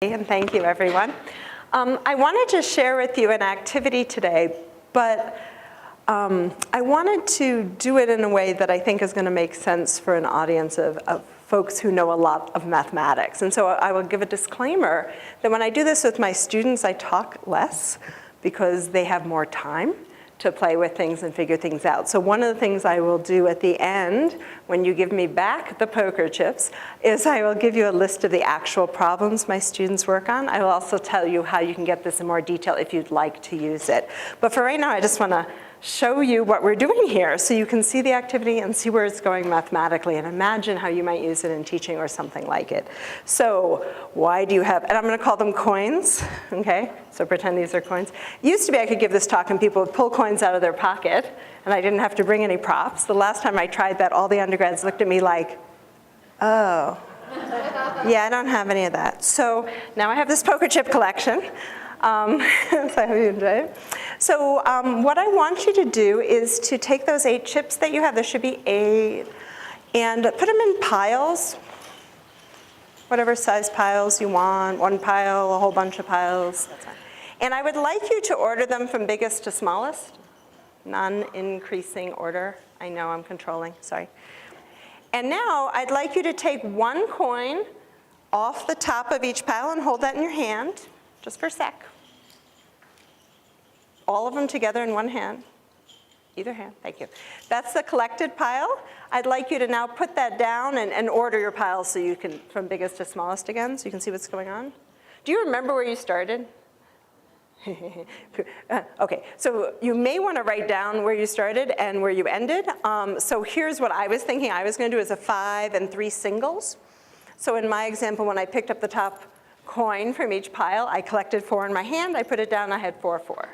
And thank you, everyone. I wanted to share with you an activity today, but I wanted to do it in a way that I think is going to make sense for an audience of folks who know a lot of mathematics. And so I will give a disclaimer that when I do this with my students, I talk less because they have more time to play with things and figure things out. So one of the things I will do at the end, when you give me back the poker chips, is I will give you a list of the actual problems my students work on. I will also tell you how you can get this in more detail if you'd like to use it. But for right now, I just want to show you what we're doing here so you can see the activity and see where it's going mathematically and imagine how you might use it in teaching or something like it. So why do you have, and I'm going to call them coins, okay? So pretend these are coins. It used to be I could give this talk and people would pull coins out of their pocket and I didn't have to bring any props. The last time I tried that, all the undergrads looked at me like, oh, yeah, I don't have any of that. So now I have this poker chip collection. So I hope you enjoy it. So what I want you to do is to take those 8 chips that you have, there should be 8, and put them in piles, whatever size piles you want, 1 pile, a whole bunch of piles. That's fine. And I would like you to order them from biggest to smallest, non-increasing order. I know I'm controlling, sorry. And now I'd like you to take 1 coin off the top of each pile and hold that in your hand, just for a sec. All of them together in one hand, either hand, thank you. That's the collected pile. I'd like you to now put that down and order your piles so you can, from biggest to smallest again, so you can see what's going on. Do you remember where you started? Okay, so you may want to write down where you started and where you ended. So here's what I was thinking I was going to do is a 5 and 3 singles. So in my example, when I picked up the top coin from each pile, I collected 4 in my hand, I put it down, I had 4, 4.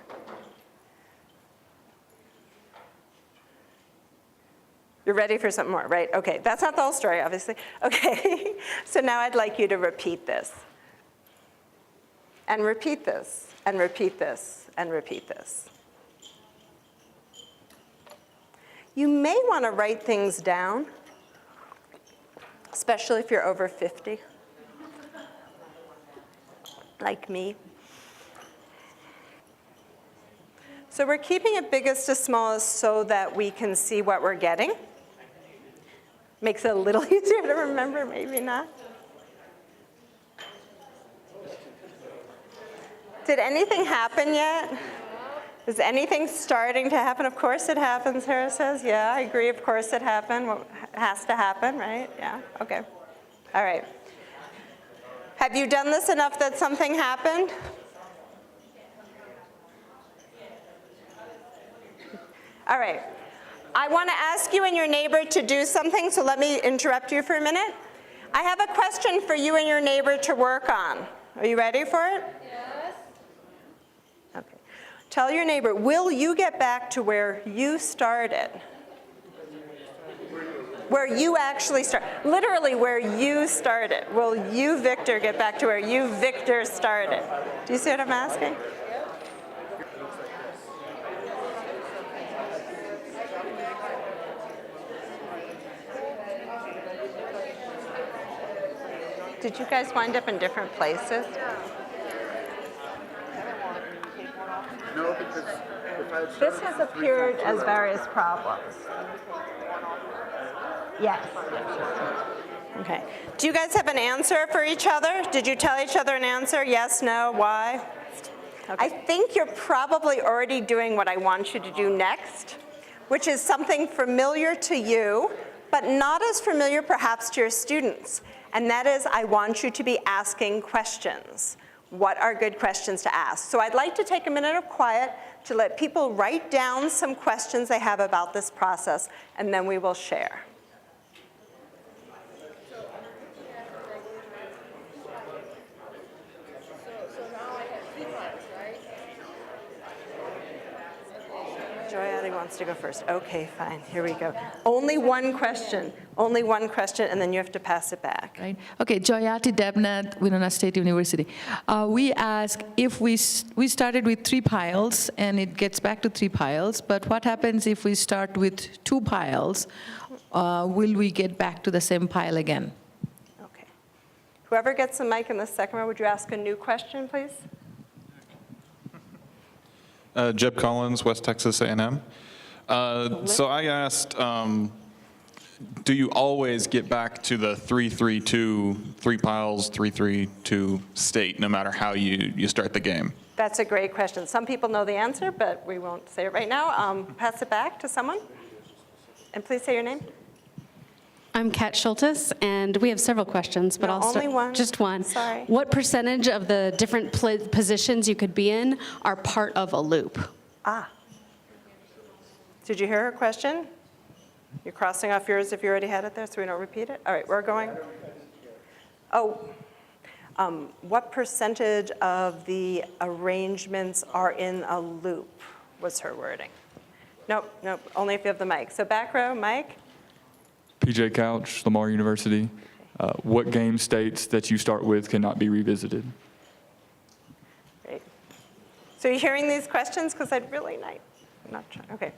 You're ready for something more, right? Okay, that's not the whole story, obviously. Okay, so now I'd like you to repeat this. And repeat this, and repeat this, and repeat this. You may want to write things down, especially if you're over 50, like me. So we're keeping it biggest to smallest so that we can see what we're getting. Makes it a little easier to remember, maybe not. Did anything happen yet? Is anything starting to happen? Of course it happens, Sarah says. Yeah, I agree, of course it happened. Well, it has to happen, right? Yeah, okay. All right. Have you done this enough that something happened? All right. I want to ask you and your neighbor to do something, so let me interrupt you for a minute. I have a question for you and your neighbor to work on. Are you ready for it? Yes. Okay. Tell your neighbor, will you get back to where you started? Where you actually start, literally where you started. Will you, Victor, get back to where you, Victor, started? Do you see what I'm asking? Did you guys wind up in different places? No, because if I had This has appeared as various problems. Yes. Okay. Do you guys have an answer for each other? Did you tell each other an answer? Yes, no, why? Okay. I think you're probably already doing what I want you to do next, which is something familiar to you, but not as familiar perhaps to your students. And that is, I want you to be asking questions. What are good questions to ask? So I'd like to take a minute of quiet to let people write down some questions they have about this process, and then we will share. So now I have 2 parts, right? Joyati wants to go first. Okay, fine, here we go. Only one question, and then you have to pass it back. Right. Okay, Joyati Debnath, Winona State University. We ask if we started with 3 piles and it gets back to 3 piles, but what happens if we start with 2 piles? Will we get back to the same pile again? Okay. Whoever gets the mic in the second row, would you ask a new question, please? Jeb Collins, West Texas A&M. So I asked, do you always get back to the 3-3-2, 3 piles, 3-3-2 state, no matter how you start the game? That's a great question. Some people know the answer, but we won't say it right now. Pass it back to someone. And please say your name. I'm Kat Schultes, and we have several questions, but No, I'll start. only one. Just one. Sorry. What percentage of the different positions you could be in are part of a loop? Ah. Did you hear her question? You're crossing off yours if you already had it there, so we don't repeat it? All right, we're going. Oh, what percentage of the arrangements are in a loop was her wording. Nope, only if you have the mic. So back row, Mike. PJ Couch, Lamar University. What game states that you start with cannot be revisited? Great. So you're hearing these questions? Because I'd really not try. Okay.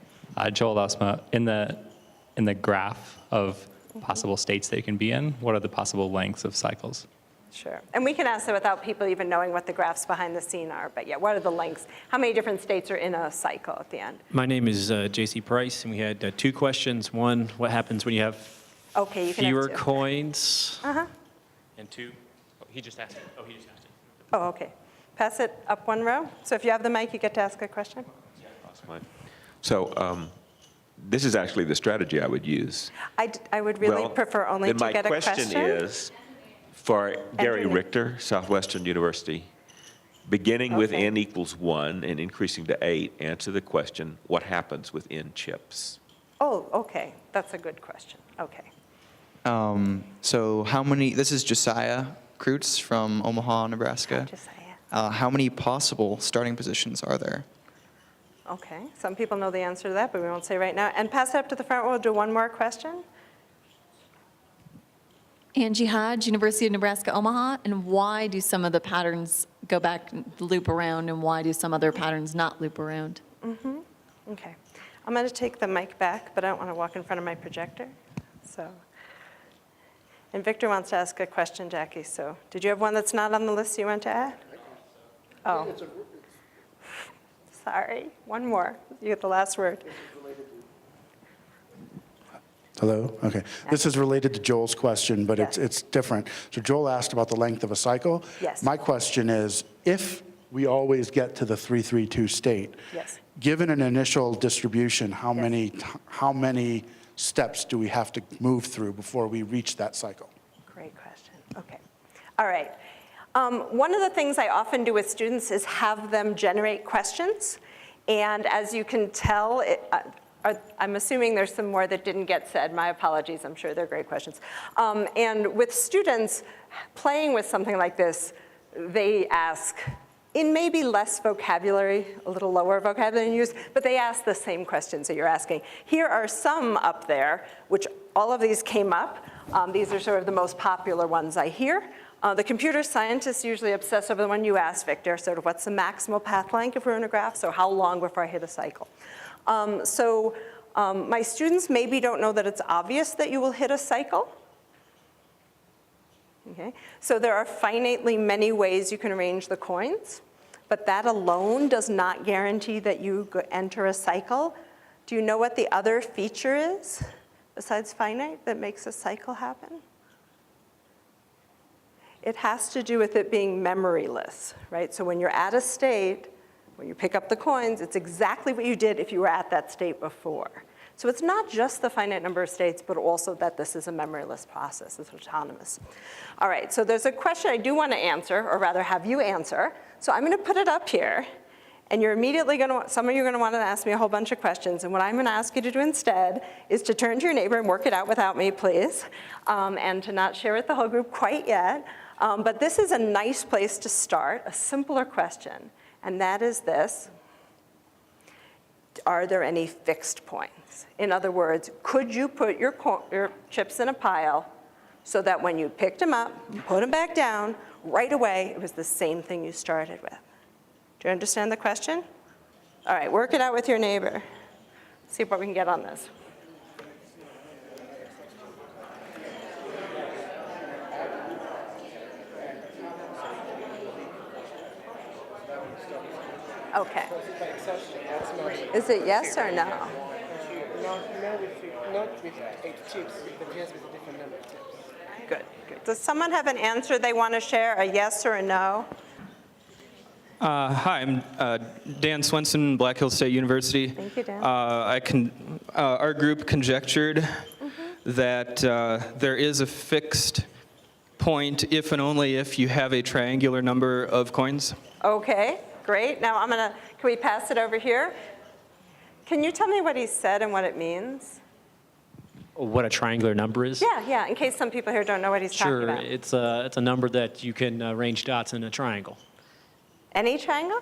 Joel Osma, in the graph of possible states that you can be in, what are the possible lengths of cycles? Sure. And we can ask that without people even knowing what the graphs behind the scene are. But yeah, what are the lengths? How many different states are in a cycle at the end? My name is J.C. Price, and we had 2 questions. One, what happens when you have Okay, you can fewer have 2. coins? Uh-huh. And 2, he just asked it. Oh, okay. Pass it up 1 row. So if you have the mic, you get to ask a question. So this is actually the strategy I would use. I would really prefer only to get a question. Then my question is, for Gary your name. Richter, Southwestern University, beginning with Okay. n equals 1 and increasing to 8, answer the question, what happens with n chips? Oh, okay. That's a good question. Okay. So how many, this is Josiah Kreutz from Omaha, Nebraska. Josiah. How many possible starting positions are there? Okay. Some people know the answer to that, but we won't say right now. And pass it up to the front. We'll do one more question. Angie Hodge, University of Nebraska, Omaha. And why do some of the patterns go back, loop around, and why do some other patterns not loop around? Mm-hmm. Okay. I'm going to take the mic back, but I don't want to walk in front of my projector. So, and Victor wants to ask a question, Jackie. So, did you have one that's not on the list you want to add? Oh. Sorry. One more. You get the last word. Hello? Okay. This is related to Joel's question, but Yes. it's different. So Joel asked about the length of a cycle. Yes. My question is, if we always get to the 3-3-2 state, Yes. given an initial distribution, how many steps do we have to move through before we reach that cycle? Great question. Okay. All right. One of the things I often do with students is have them generate questions. And as you can tell, I'm assuming there's some more that didn't get said. My apologies. I'm sure they're great questions. And with students playing with something like this, they ask in maybe less vocabulary, a little lower vocabulary use, but they ask the same questions that you're asking. Here are some up there, which all of these came up. These are sort of the most popular ones I hear. The computer scientists usually obsess over the one you asked, Victor, sort of what's the maximal path length if we're in a graph, so how long before I hit a cycle. My students maybe don't know that it's obvious that you will hit a cycle. Okay. So there are finitely many ways you can arrange the coins, but that alone does not guarantee that you enter a cycle. Do you know what the other feature is besides finite that makes a cycle happen? It has to do with it being memoryless, right? So when you're at a state, when you pick up the coins, it's exactly what you did if you were at that state before. So it's not just the finite number of states, but also that this is a memoryless process, it's autonomous. All right, so there's a question I do want to answer, or rather have you answer. So I'm going to put it up here, and you're immediately going to, some of you are going to want to ask me a whole bunch of questions, and what I'm going to ask you to do instead is to turn to your neighbor and work it out without me, please, and to not share with the whole group quite yet. But this is a nice place to start, a simpler question, and that is this. Are there any fixed points? In other words, could you put your chips in a pile so that when you picked them up, you put them back down, right away it was the same thing you started with? Do you understand the question? All right, work it out with your neighbor. See what we can get on this. Okay. Is it yes or no? Not with 8 chips, but just with a different number of chips. Good, good. Does someone have an answer they want to share, a yes or a no? Hi, I'm Dan Swenson, Black Hills State University. Thank you, Dan. Our group conjectured that there is a fixed point if and only if you have a triangular number of coins. Okay, great. Now can we pass it over here? Can you tell me what he said and what it means? What a triangular number is? Yeah, in case some people here don't know what he's talking Sure, about. it's a number that you can arrange dots in a triangle, Any triangle?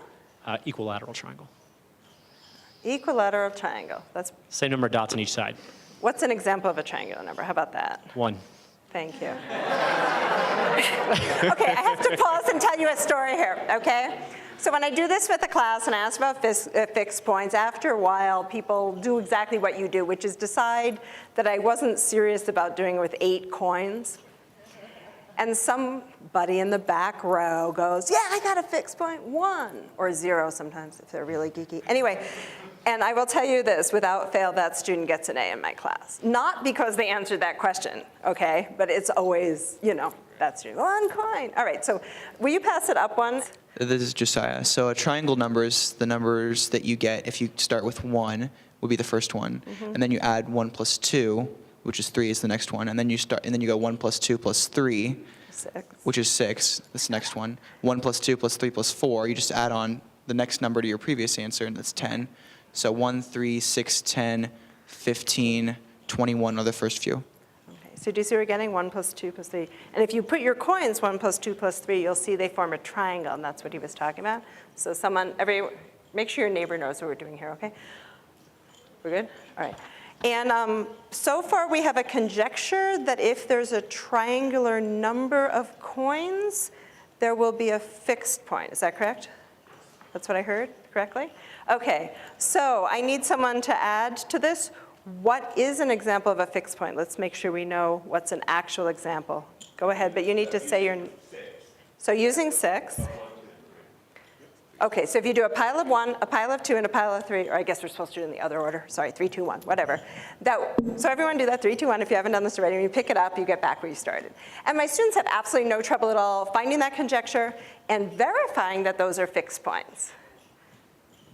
equilateral triangle. Equilateral triangle. That's, Same number of dots on each side. what's an example of a triangular number? How about that? 1. Thank you. Okay, I have to pause and tell you a story here, okay? So when I do this with a class and I ask about fixed points, after a while, people do exactly what you do, which is decide that I wasn't serious about doing it with 8 coins. And somebody in the back row goes, yeah, I got a fixed point, 1, or 0 sometimes if they're really geeky. Anyway, and I will tell you this, without fail, that student gets an A in my class. Not because they answered that question, okay? But it's always, that student, 1 coin. All right, so will you pass it up one? This is Josiah. So a triangle number is the numbers that you get if you start with 1, would be the first one. And then you add 1 plus 2, which is 3 is the next one. And then you go 1 plus 2 plus 3, 6. which is 6, this next one. 1 plus 2 plus 3 plus 4, you just add on the next number to your previous answer, and that's 10. So 1, 3, 6, 10, 15, 21 are the first few. So do you see we're getting 1 plus 2 plus 3? And if you put your coins 1 plus 2 plus 3, you'll see they form a triangle, and that's what he was talking about. So make sure your neighbor knows what we're doing here, okay? We're good? All right. And so far we have a conjecture that if there's a triangular number of coins, there will be a fixed point. Is that correct? That's what I heard correctly? Okay, so I need someone to add to this. What is an example of a fixed point? Let's make sure we know what's an actual example. Go ahead, but you need to say your... So using 6. Okay, so if you do a pile of 1, a pile of 2, and a pile of 3, or I guess we're supposed to do it in the other order. Sorry, 3, 2, 1, whatever. So everyone do that, 3, 2, 1. If you haven't done this already, when you pick it up, you get back where you started. And my students have absolutely no trouble at all finding that conjecture and verifying that those are fixed points.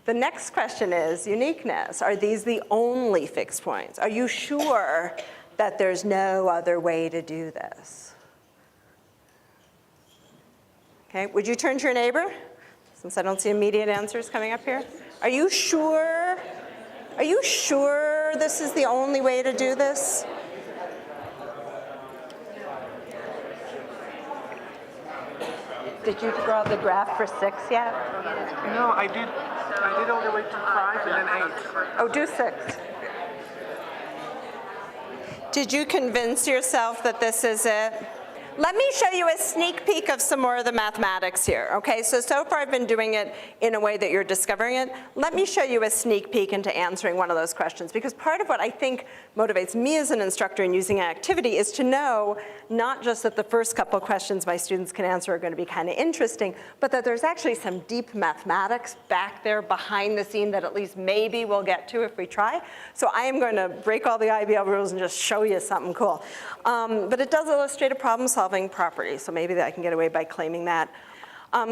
The next question is uniqueness. Are these the only fixed points? Are you sure that there's no other way to do this? Okay, would you turn to your neighbor? Since I don't see immediate answers coming up here. Are you sure? Are you sure this is the only way to do this? Did you draw the graph for 6 yet? No, I did all the way to 5 and then 8. Oh, do 6. Did you convince yourself that this is it? Let me show you a sneak peek of some more of the mathematics here, okay? So far I've been doing it in a way that you're discovering it. Let me show you a sneak peek into answering one of those questions, because part of what I think motivates me as an instructor in using an activity is to know not just that the first couple of questions my students can answer are going to be kind of interesting, but that there's actually some deep mathematics back there behind the scene that at least maybe we'll get to if we try. So I am going to break all the IBL rules and just show you something cool. But it does illustrate a problem-solving property, so maybe I can get away by claiming that.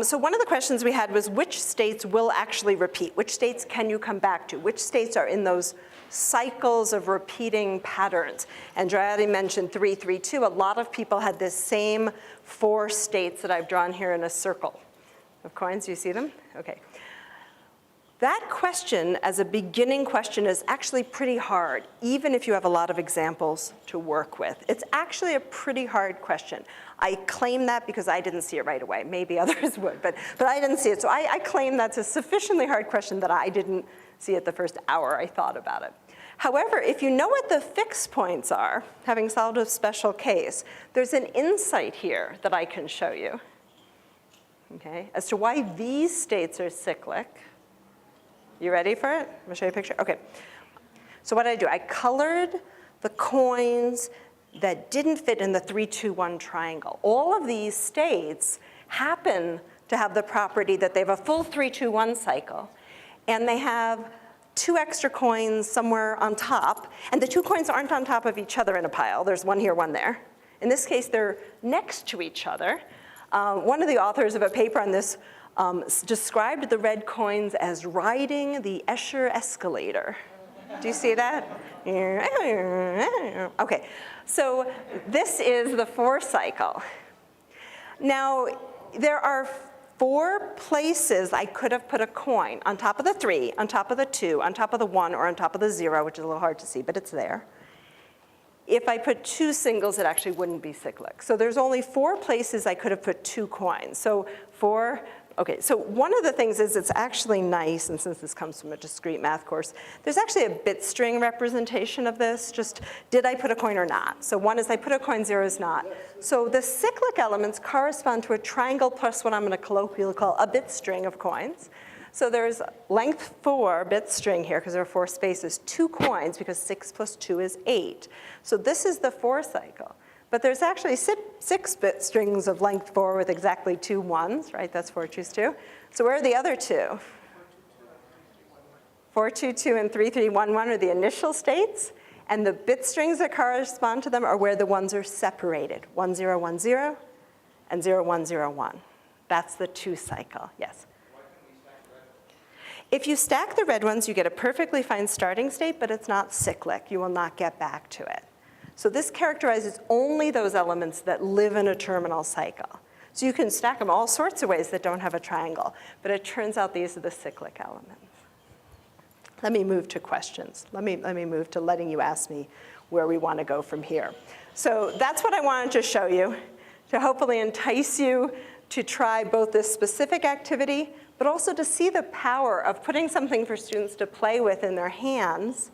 So one of the questions we had was which states will actually repeat? Which states can you come back to? Which states are in those cycles of repeating patterns? And Dryadi mentioned 3, 3, 2. A lot of people had this same 4 states that I've drawn here in a circle of coins. Do you see them? Okay. That question as a beginning question is actually pretty hard, even if you have a lot of examples to work with. It's actually a pretty hard question. I claim that because I didn't see it right away. Maybe others would, but I didn't see it. So I claim that's a sufficiently hard question that I didn't see it the first hour I thought about it. However, if you know what the fixed points are, having solved a special case, there's an insight here that I can show you, okay, as to why these states are cyclic. You ready for it? I'm going to show you a picture. Okay. So what did I do? I colored the coins that didn't fit in the 3, 2, 1 triangle. All of these states happen to have the property that they have a full 3-2-1 cycle, and they have 2 extra coins somewhere on top, and the 2 coins aren't on top of each other in a pile. There's one here, one there. In this case, they're next to each other. One of the authors of a paper on this described the red coins as riding the Escher escalator. Do you see that? Okay, so this is the 4 cycle. Now, there are 4 places I could have put a coin: on top of the 3, on top of the 2, on top of the 1, or on top of the 0, which is a little hard to see, but it's there. If I put 2 singles, it actually wouldn't be cyclic. So there's only 4 places I could have put 2 coins. So 4, okay, so one of the things is it's actually nice, and since this comes from a discrete math course, there's actually a bit string representation of this, just did I put a coin or not? So 1 is I put a coin, 0 is not. So the cyclic elements correspond to a triangle plus what I'm going to colloquially call a bit string of coins. So there's length 4 bit string here, because there are 4 spaces, 2 coins, because 6 plus 2 is 8. So this is the 4 cycle. But there's actually 6 bit strings of length 4 with exactly 2 ones, right? That's 4, choose 2. So where are the other 2? 4, 2, 2, and 3, 3, 1, 1 are the initial states. And the bit strings that correspond to them are where the ones are separated. 1, 0, 1, 0, and 0, 1, 0, 1. That's the 2 cycle, yes. If you stack the red ones, you get a perfectly fine starting state, but it's not cyclic. You will not get back to it. So this characterizes only those elements that live in a terminal cycle. So you can stack them all sorts of ways that don't have a triangle, but it turns out these are the cyclic elements. Let me move to questions. Let me move to letting you ask me where we want to go from here. So that's what I wanted to show you, to hopefully entice you to try both this specific activity, but also to see the power of putting something for students to play with in their hands,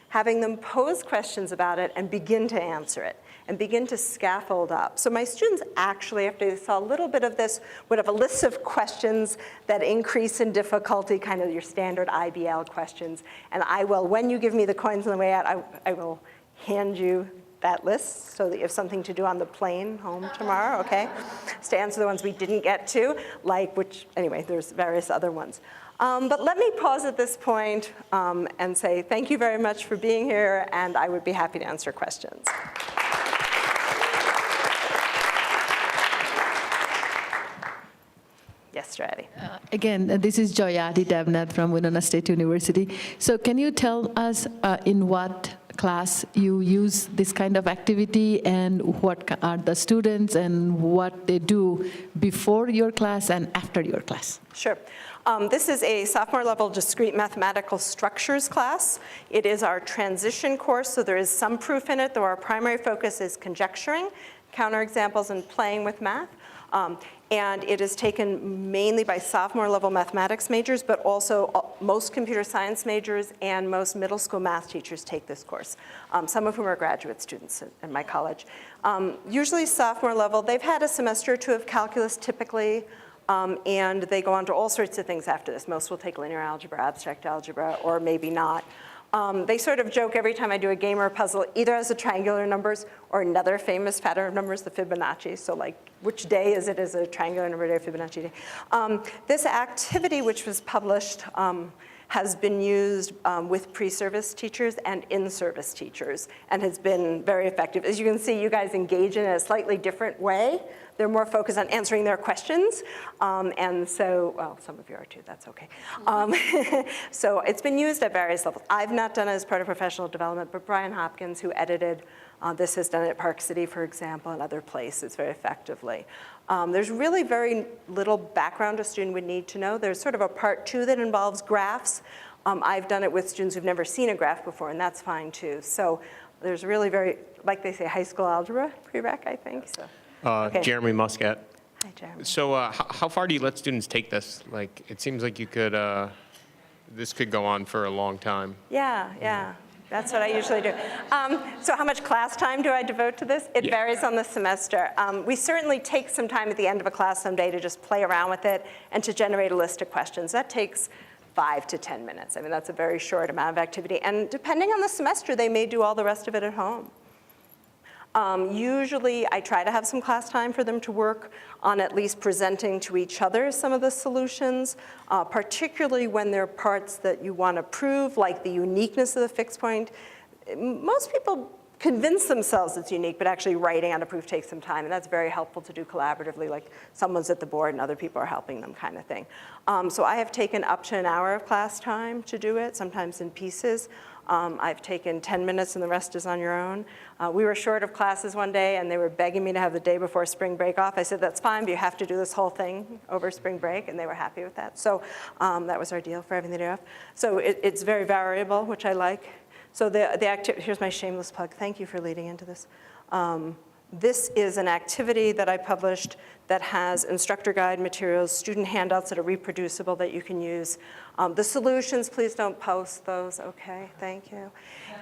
having them pose questions about it and begin to answer it, and begin to scaffold up. So my students actually, after they saw a little bit of this, would have a list of questions that increase in difficulty, kind of your standard IBL questions. And I will, when you give me the coins on the way out, I will hand you that list so that you have something to do on the plane home tomorrow, okay? To answer the ones we didn't get to, like which, anyway, there's various other ones. But let me pause at this point and say thank you very much for being here, and I would be happy to answer questions. Yes, Strati. Again, this is Joyati Devnath from Winona State University. So can you tell us in what class you use this kind of activity, and what are the students and what they do before your class and after your class? Sure. This is a sophomore level discrete mathematical structures class. It is our transition course, so there is some proof in it, though our primary focus is conjecturing, counterexamples, and playing with math. And it is taken mainly by sophomore level mathematics majors, but also most computer science majors and most middle school math teachers take this course, some of whom are graduate students in my college. Usually sophomore level, they've had a semester or 2 of calculus typically, and they go on to all sorts of things after this. Most will take linear algebra, abstract algebra, or maybe not. They sort of joke every time I do a game or a puzzle, either as the triangular numbers or another famous pattern of numbers, the Fibonacci. So like, which day is it as a triangular number day or Fibonacci day? This activity, which was published, has been used with pre-service teachers and in-service teachers, and has been very effective. As you can see, you guys engage in it in a slightly different way. They're more focused on answering their questions. And so, well, some of you are too, that's okay. So it's been used at various levels. I've not done it as part of professional development, but Brian Hopkins, who edited this, has done it at Park City, for example, and other places very effectively. There's really very little background a student would need to know. There's sort of a part 2 that involves graphs. I've done it with students who've never seen a graph before, and that's fine too. So there's really very, like they say, high school algebra prereq, I think. So. Okay. Jeremy Muscat. Hi, Jeremy. So how far do you let students take this? Like, it seems like you could, this could go on for a long time. Yeah. That's what I usually do. So how much class time do I devote to this? It varies on the semester. We certainly take some time at the end of a class someday to just play around with it and to generate a list of questions. That takes 5 to 10 minutes. I mean, that's a very short amount of activity. And depending on the semester, they may do all the rest of it at home. Usually, I try to have some class time for them to work on at least presenting to each other some of the solutions, particularly when there are parts that you want to prove, like the uniqueness of the fixed point. Most people convince themselves it's unique, but actually writing out a proof takes some time, and that's very helpful to do collaboratively, like someone's at the board and other people are helping them kind of thing. So I have taken up to an hour of class time to do it, sometimes in pieces. I've taken 10 minutes and the rest is on your own. We were short of classes one day and they were begging me to have the day before spring break off. I said, that's fine, but you have to do this whole thing over spring break, and they were happy with that. So that was our deal for having the day off. So it's very variable, which I like. So here's my shameless plug. Thank you for leading into this. This is an activity that I published that has instructor guide materials, student handouts that are reproducible that you can use. The solutions, please don't post those, okay, thank you.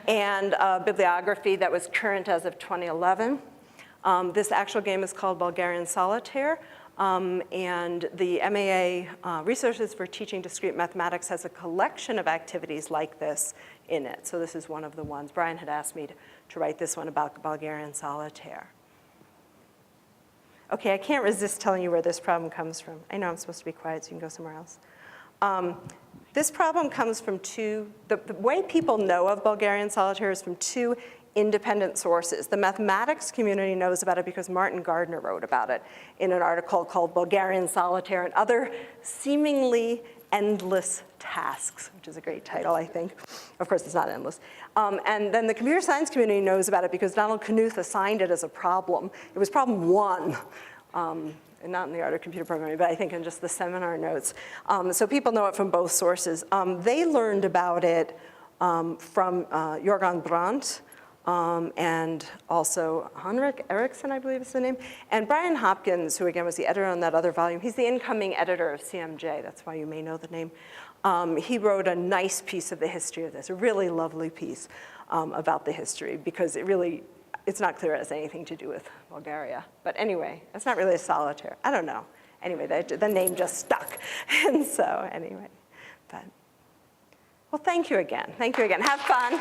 And bibliography that was current as of 2011. This actual game is called Bulgarian Solitaire. And the MAA Resources for Teaching Discrete Mathematics has a collection of activities like this in it. So this is one of the ones. Brian had asked me to write this one about Bulgarian Solitaire. Okay, I can't resist telling you where this problem comes from. I know I'm supposed to be quiet, so you can go somewhere else. This problem comes from the way people know of Bulgarian Solitaire is from two independent sources. The mathematics community knows about it because Martin Gardner wrote about it in an article called Bulgarian Solitaire and Other Seemingly Endless Tasks, which is a great title, I think. Of course, it's not endless. And then the computer science community knows about it because Donald Knuth assigned it as a problem. It was problem 1. And not in the art of computer programming, but I think in just the seminar notes. So people know it from both sources. They learned about it from Jorgen Brandt, and also Henrik Eriksson, I believe is the name, and Brian Hopkins, who again was the editor on that other volume. He's the incoming editor of CMJ, that's why you may know the name. He wrote a nice piece of the history of this, a really lovely piece about the history, because it's not clear it has anything to do with Bulgaria. But anyway, it's not really a solitaire. I don't know. Anyway, the name just stuck. And so anyway, well, thank you again. Thank you again. Have fun.